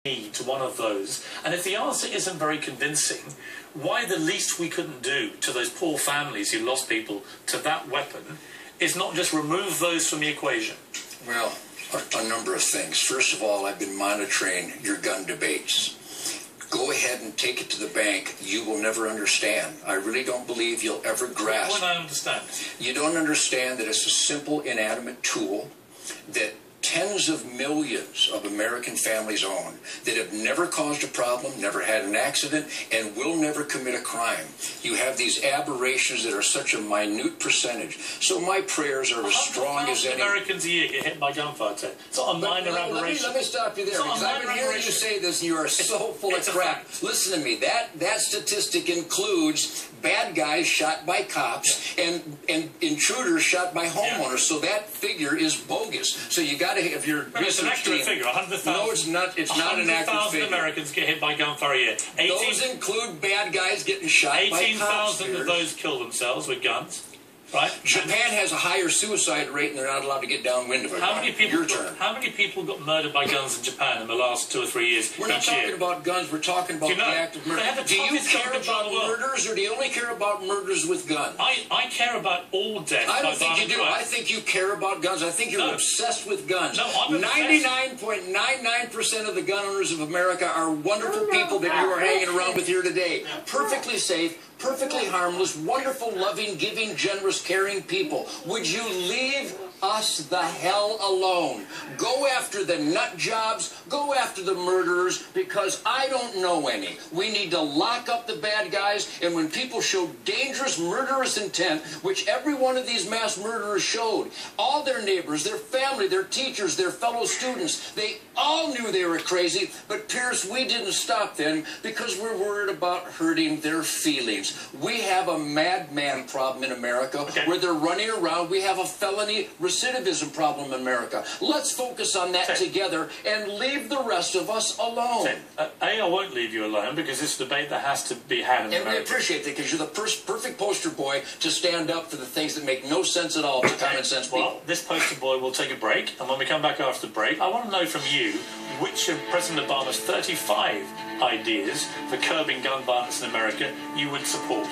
need one of those? And if the answer isn't very convincing, why the least we couldn't do to those poor families who lost people to that weapon is not just remove those from the equation? Well, a number of things. First of all, I've been monitoring your gun debates. Go ahead and take it to the bank. You will never understand. I really don't believe you'll ever grasp. What don't I understand? You don't understand that it's a simple, inanimate tool that tens of millions of American families own, that have never caused a problem, never had an accident, and will never commit a crime. You have these aberrations that are such a minute percentage. So my prayers are as strong as any. Americans a year get hit by gunfire, Ted. It's not a minor aberration. Let me stop you there, because I've been hearing you say this, and you are so full of crap. Listen to me. That statistic includes bad guys shot by cops and intruders shot by homeowners. So that figure is bogus. So you got to have your research It's an accurate team. figure. 100,000. No, it's not. It's not an accurate figure. 100,000 Americans get hit by gunfire a year. Those include bad guys getting shot by cops. 18,000 of those kill themselves with guns. Right? Japan has a higher suicide rate, and they're not allowed to get downwind of it. How many people got murdered by guns in Japan in the last 2 or 3 years? We're not talking about guns. We're talking about the act of murder. Do you care about murders, or do you only care about murders with guns? I care about all death. I don't think you do. I think you care about guns. I think you're obsessed with guns. No, I'm 99.99% of the gun owners of America are wonderful people that you are hanging around with here today. Perfectly safe, perfectly harmless, wonderful, loving, giving, generous, caring people. Would you leave us the hell alone? Go after the nut jobs, go after the murderers, because I don't know any. We need to lock up the bad guys, and when people show dangerous, murderous intent, which every one of these mass murderers showed, all their neighbors, their family, their teachers, their fellow students, they all knew they were crazy, but Pierce, we didn't stop them because we're worried about hurting their feelings. We have a madman problem in America where they're running around. We have a felony recidivism problem in America. Let's focus on that together and leave the rest of us alone. I won't leave you alone, because it's a debate that has to be had in America. And we appreciate that, because you're the perfect poster boy to stand up for the things that make no sense at all to common sense people. Well, this poster boy will take a break, and when we come back after the break, I want to know from you which of President Obama's 35 ideas for curbing gun violence in America you would support.